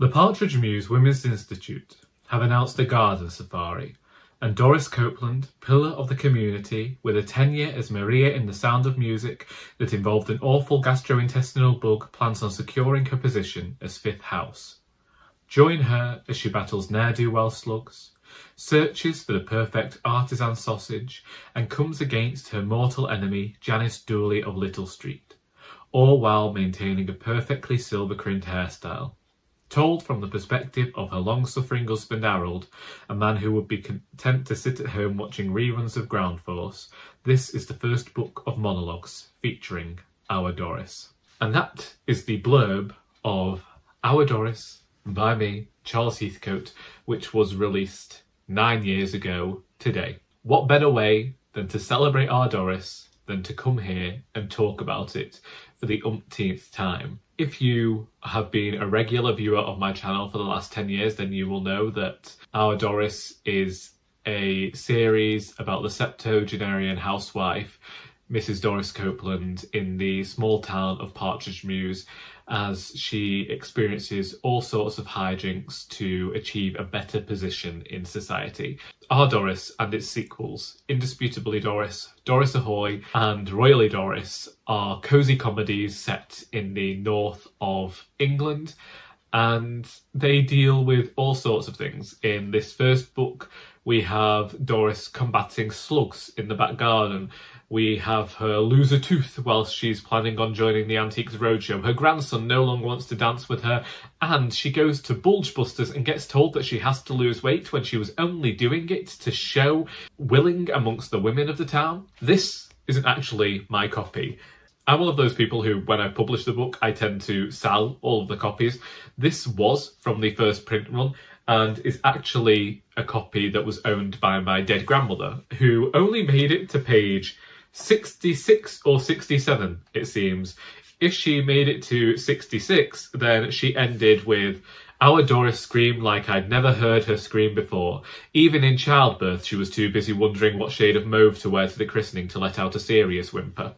The Partridge Mews Women's Institute have announced a garden safari, and Doris Copeland, pillar of the community, with a tenure as Maria in The Sound of Music that involved an awful gastrointestinal bug, plans on securing her position as fifth house. Join her as she battles ne'er-do-well slugs, searches for the perfect artisan sausage, and comes against her mortal enemy, Janice Dooley of Little Street, all while maintaining a perfectly silver-crimped hairstyle. Told from the perspective of her long-suffering husband Harold, a man who would be content to sit at home watching reruns of Ground Force, this is the first book of monologues featuring Our Doris. And that is the blurb of Our Doris by me, Charles Heathcote, which was released 9 years ago today. What better way than to celebrate Our Doris than to come here and talk about it for the umpteenth time. If you have been a regular viewer of my channel for the last 10 years, then you will know that Our Doris is a series about the septuagenarian housewife, Mrs Doris Copeland, in the small town of Partridge Mews, as she experiences all sorts of hijinks to achieve a better position in society. Our Doris and its sequels, Indisputably Doris, Doris Ahoy and Royally Doris, are cosy comedies set in the north of England, and they deal with all sorts of things. In this first book, we have Doris combating slugs in the back garden. We have her lose a tooth whilst she's planning on joining the Antiques Roadshow. Her grandson no longer wants to dance with her, and she goes to Bulge Busters and gets told that she has to lose weight when she was only doing it to show willing amongst the women of the town. This isn't actually my copy. I'm one of those people who, when I publish the book, I tend to sell all of the copies. This was from the first print run, and is actually a copy that was owned by my dead grandmother, who only made it to page 66 or 67, it seems. If she made it to 66, then she ended with, Our Doris screamed like I'd never heard her scream before. Even in childbirth, she was too busy wondering what shade of mauve to wear to the christening to let out a serious whimper.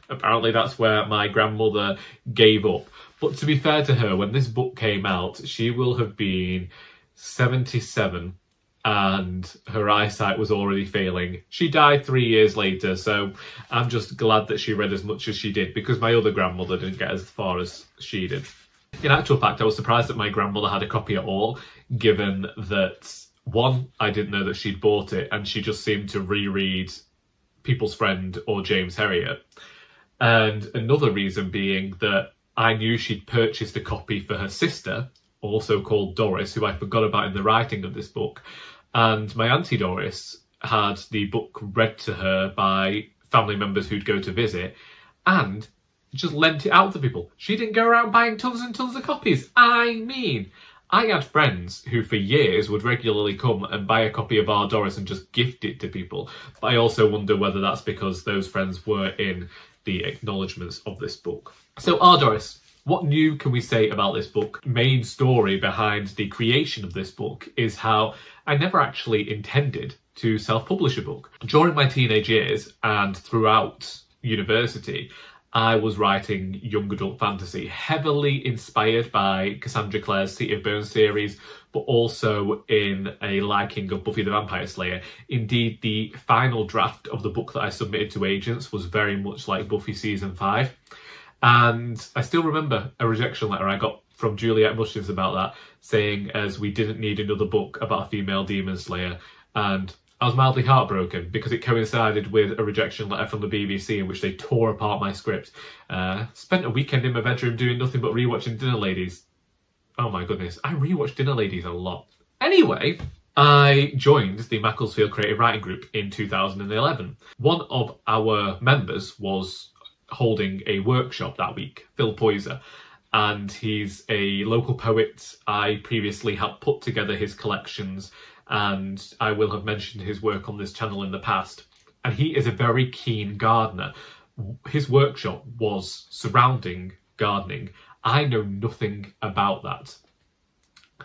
Apparently that's where my grandmother gave up. But to be fair to her, when this book came out, she will have been 77 and her eyesight was already failing. She died 3 years later, so I'm just glad that she read as much as she did, because my other grandmother didn't get as far as she did. In actual fact, I was surprised that my grandmother had a copy at all, given that, one, I didn't know that she'd bought it, and she just seemed to reread People's Friend or James Herriot. And another reason being that I knew she'd purchased a copy for her sister, also called Doris, who I forgot about in the writing of this book. And my Auntie Doris had the book read to her by family members who'd go to visit and just lent it out to people. She didn't go around buying tons and tons of copies. I mean, I had friends who for years would regularly come and buy a copy of Our Doris and just gift it to people. But I also wonder whether that's because those friends were in the acknowledgements of this book. So Our Doris. What new can we say about this book? Main story behind the creation of this book is how I never actually intended to self-publish a book. During my teenage years and throughout university, I was writing young adult fantasy, heavily inspired by Cassandra Clare's City of Bones series, but also in a liking of Buffy the Vampire Slayer. Indeed, the final draft of the book that I submitted to agents was very much like Buffy Season 5. And I still remember a rejection letter I got from Juliet Mushins about that, saying as we didn't need another book about a female demon slayer. And I was mildly heartbroken because it coincided with a rejection letter from the BBC in which they tore apart my script. Spent a weekend in my bedroom doing nothing but rewatching Dinner Ladies. Oh my goodness, I rewatched Dinner Ladies a lot. Anyway, I joined the Macclesfield Creative Writing Group in 2011. One of our members was holding a workshop that week, Phil Poyser, and he's a local poet. I previously helped put together his collections, and I will have mentioned his work on this channel in the past. And he is a very keen gardener. His workshop was surrounding gardening. I know nothing about that.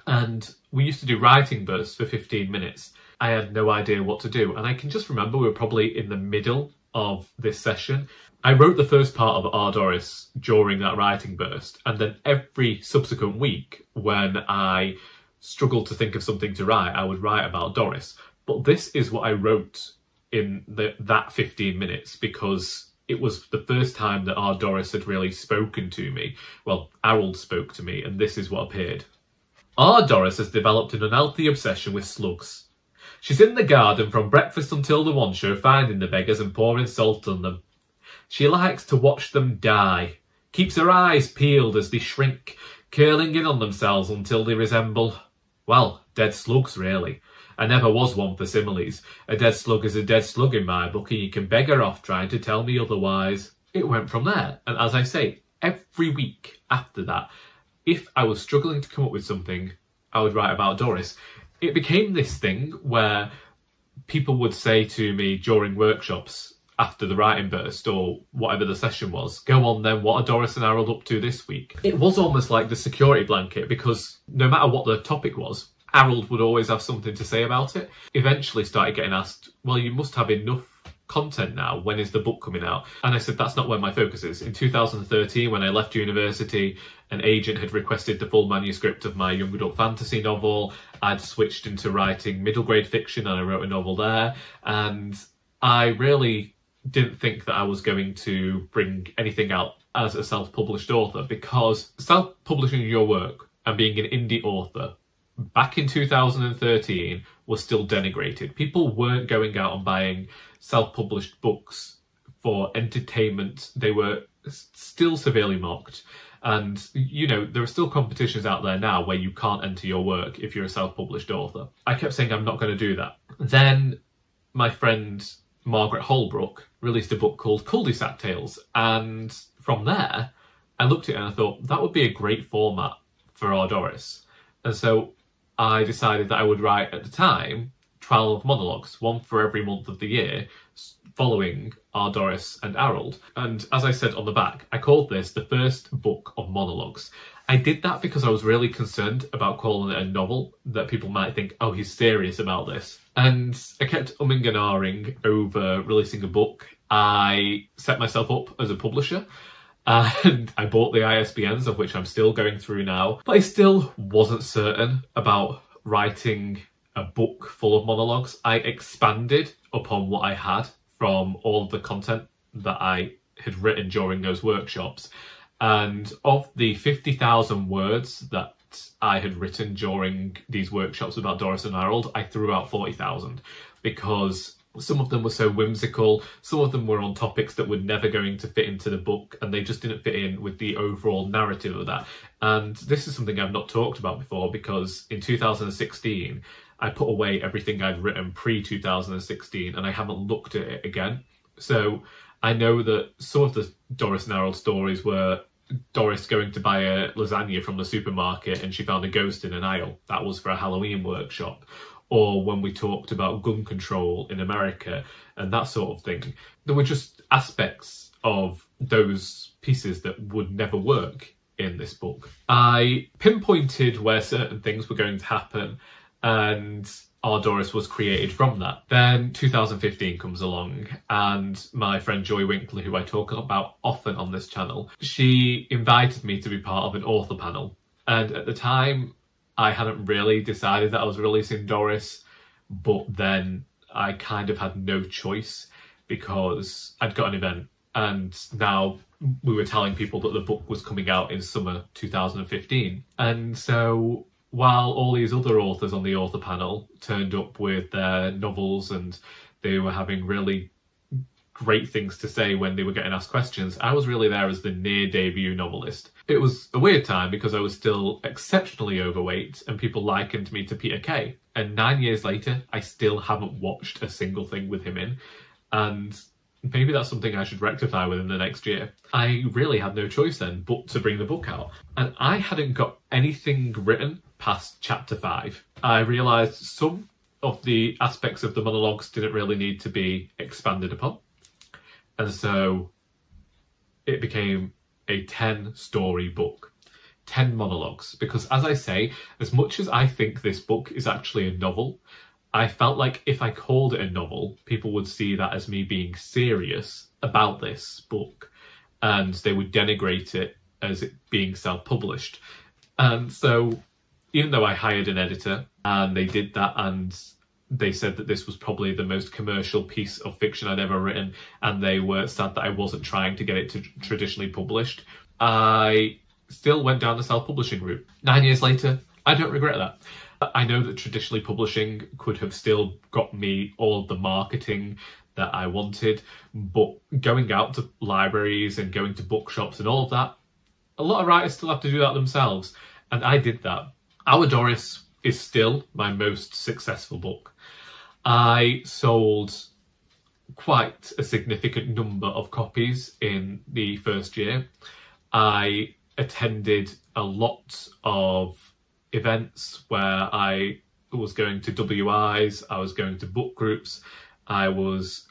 And we used to do writing bursts for 15 minutes. I had no idea what to do. And I can just remember we were probably in the middle of this session. I wrote the first part of Our Doris during that writing burst, and then every subsequent week when I struggled to think of something to write, I would write about Doris. But this is what I wrote in that 15 minutes, because it was the first time that Our Doris had really spoken to me. Well, Harold spoke to me, and this is what appeared. Our Doris has developed an unhealthy obsession with slugs. She's in the garden from breakfast until the one show, finding the beggars and pouring salt on them. She likes to watch them die, keeps her eyes peeled as they shrink, curling in on themselves until they resemble, well, dead slugs really. I never was one for similes. A dead slug is a dead slug in my book, and you can beg her off trying to tell me otherwise. It went from there, and as I say, every week after that, if I was struggling to come up with something, I would write about Doris. It became this thing where people would say to me during workshops after the writing burst or whatever the session was, go on then, what are Doris and Harold up to this week? It was almost like the security blanket, because no matter what the topic was, Harold would always have something to say about it. Eventually started getting asked, well, you must have enough content now, when is the book coming out? And I said, that's not where my focus is. In 2013, when I left university, an agent had requested the full manuscript of my young adult fantasy novel. I'd switched into writing middle grade fiction, and I wrote a novel there. And I really didn't think that I was going to bring anything out as a self-published author, because self-publishing your work and being an indie author back in 2013 was still denigrated. People weren't going out and buying self-published books for entertainment. They were still severely mocked. And, you know, there are still competitions out there now where you can't enter your work if you're a self-published author. I kept saying I'm not going to do that. Then my friend Margaret Holbrook released a book called Cul-de-sac Tales. And from there, I looked at it and I thought that would be a great format for Our Doris. And so I decided that I would write, at the time, 12 monologues, one for every month of the year, following Our Doris and Harold. And as I said on the back, I called this the first book of monologues. I did that because I was really concerned about calling it a novel, that people might think, oh, he's serious about this. And I kept umming and ahhing over releasing a book. I set myself up as a publisher, and I bought the ISBNs, of which I'm still going through now, but I still wasn't certain about writing a book full of monologues. I expanded upon what I had from all of the content that I had written during those workshops. And of the 50,000 words that I had written during these workshops about Doris and Harold, I threw out 40,000, because some of them were so whimsical, some of them were on topics that were never going to fit into the book, and they just didn't fit in with the overall narrative of that. And this is something I've not talked about before, because in 2016, I put away everything I'd written pre-2016, and I haven't looked at it again. So I know that some of the Doris and Harold stories were Doris going to buy a lasagna from the supermarket and she found a ghost in an aisle. That was for a Halloween workshop. Or when we talked about gun control in America and that sort of thing. There were just aspects of those pieces that would never work in this book. I pinpointed where certain things were going to happen, and Our Doris was created from that. Then 2015 comes along, and my friend Joy Winkler, who I talk about often on this channel, she invited me to be part of an author panel. And at the time, I hadn't really decided that I was releasing Doris, but then I kind of had no choice because I'd got an event, and now we were telling people that the book was coming out in summer 2015. And so while all these other authors on the author panel turned up with their novels and they were having really great things to say when they were getting asked questions, I was really there as the near debut novelist. It was a weird time because I was still exceptionally overweight and people likened me to Peter Kay. And 9 years later, I still haven't watched a single thing with him in. And maybe that's something I should rectify within the next year. I really had no choice then but to bring the book out. And I hadn't got anything written past chapter 5. I realised some of the aspects of the monologues didn't really need to be expanded upon. And so it became a 10-story book, 10 monologues. Because as I say, as much as I think this book is actually a novel, I felt like if I called it a novel, people would see that as me being serious about this book, and they would denigrate it as it being self-published. And so even though I hired an editor and they did that, and they said that this was probably the most commercial piece of fiction I'd ever written, and they were sad that I wasn't trying to get it to traditionally published, I still went down the self-publishing route. 9 years later, I don't regret that. I know that traditionally publishing could have still got me all of the marketing that I wanted, but going out to libraries and going to bookshops and all of that, a lot of writers still have to do that themselves, and I did that. Our Doris is still my most successful book. I sold quite a significant number of copies in the first year. I attended a lot of events where I was going to WIs, I was going to book groups, I was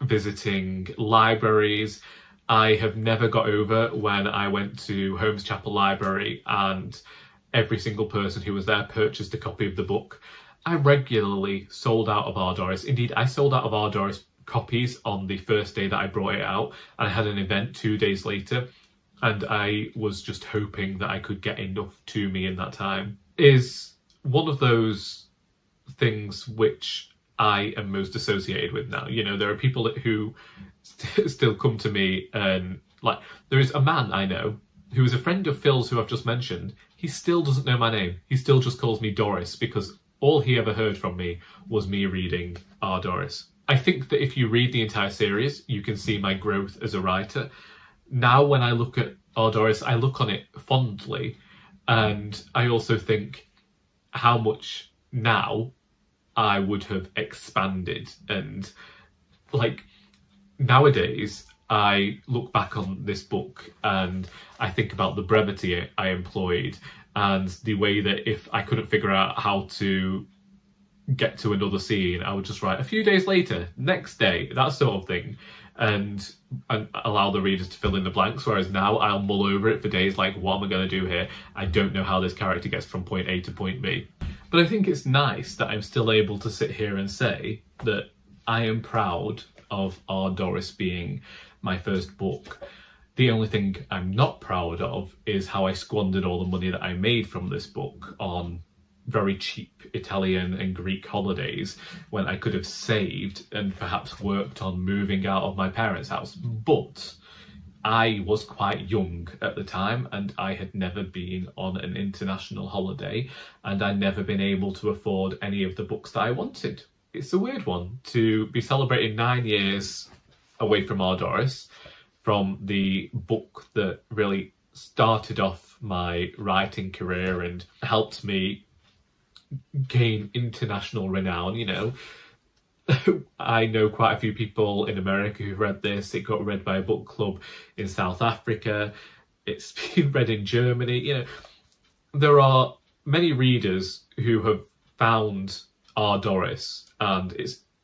visiting libraries. I have never got over when I went to Holmes Chapel Library and every single person who was there purchased a copy of the book. I regularly sold out of Our Doris. Indeed, I sold out of Our Doris copies on the first day that I brought it out, and I had an event 2 days later, and I was just hoping that I could get enough to me in that time. Is one of those things which I am most associated with now. You know, there are people who still come to me and, like, there is a man I know who is a friend of Phil's who I've just mentioned. He still doesn't know my name. He still just calls me Doris because all he ever heard from me was me reading Our Doris. I think that if you read the entire series, you can see my growth as a writer. Now when I look at Our Doris, I look on it fondly, and I also think how much now I would have expanded. And like nowadays, I look back on this book and I think about the brevity I employed and the way that if I couldn't figure out how to get to another scene, I would just write a few days later, next day, that sort of thing, and allow the readers to fill in the blanks. Whereas now I'll mull over it for days, like, what am I going to do here? I don't know how this character gets from point A to point B. But I think it's nice that I'm still able to sit here and say that I am proud of Our Doris being my first book. The only thing I'm not proud of is how I squandered all the money that I made from this book on very cheap Italian and Greek holidays when I could have saved and perhaps worked on moving out of my parents' house. But I was quite young at the time and I had never been on an international holiday and I'd never been able to afford any of the books that I wanted. It's a weird one to be celebrating 9 years away from Our Doris, from the book that really started off my writing career and helped me gain international renown. You know, I know quite a few people in America who've read this. It got read by a book club in South Africa. It's been read in Germany. You know, there are many readers who have found Our Doris, and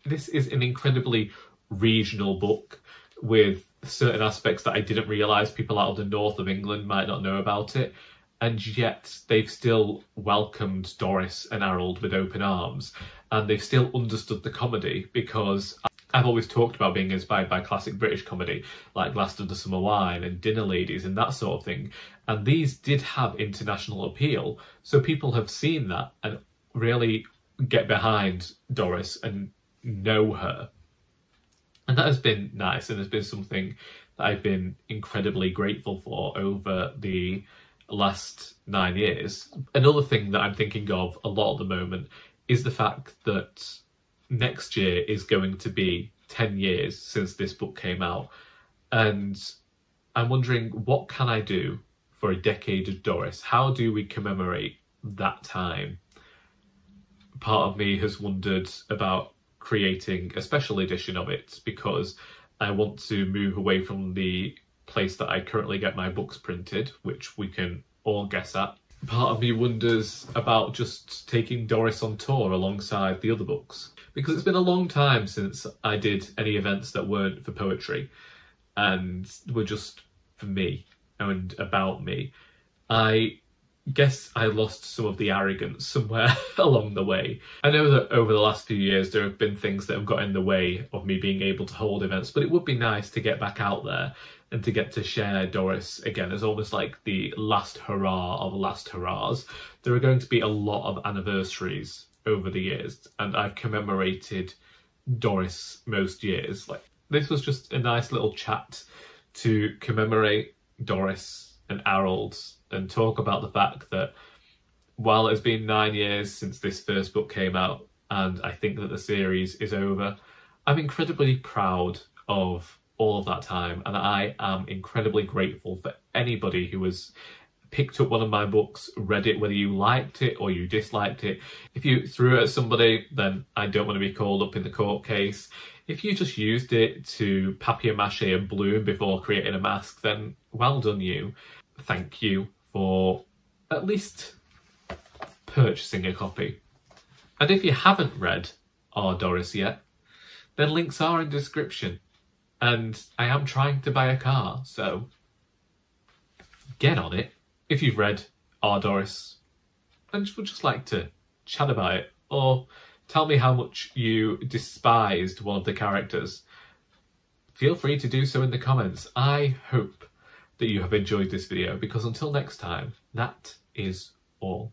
this is an incredibly regional book with certain aspects that I didn't realise people out of the north of England might not know about it, and yet they've still welcomed Doris and Harold with open arms, and they've still understood the comedy, because I've always talked about being inspired by classic British comedy like Last of the Summer Wine and Dinner Ladies and that sort of thing, and these did have international appeal, so people have seen that and really get behind Doris and know her. And that has been nice, and has been something that I've been incredibly grateful for over the last 9 years. Another thing that I'm thinking of a lot at the moment is the fact that next year is going to be 10 years since this book came out. And I'm wondering, what can I do for a decade of Doris? How do we commemorate that time? Part of me has wondered about creating a special edition of it, because I want to move away from the place that I currently get my books printed, which we can all guess at. Part of me wonders about just taking Doris on tour alongside the other books, because it's been a long time since I did any events that weren't for poetry and were just for me and about me. I guess I lost some of the arrogance somewhere along the way. I know that over the last few years there have been things that have got in the way of me being able to hold events, but it would be nice to get back out there and to get to share Doris again as almost like the last hurrah of last hurrahs. There are going to be a lot of anniversaries over the years, and I've commemorated Doris most years. Like, this was just a nice little chat to commemorate Doris and Harold and talk about the fact that while it's been 9 years since this first book came out, and I think that the series is over, I'm incredibly proud of all of that time, and I am incredibly grateful for anybody who has picked up one of my books, read it, whether you liked it or you disliked it. If you threw it at somebody, then I don't want to be called up in the court case. If you just used it to papier-mâché a balloon before creating a mask, then well done you. Thank you for at least purchasing a copy. And if you haven't read Our Doris yet, then links are in the description. And I am trying to buy a car, so get on it. If you've read Our Doris and would just like to chat about it, or tell me how much you despised one of the characters, feel free to do so in the comments. I hope that you have enjoyed this video, because until next time, that is all.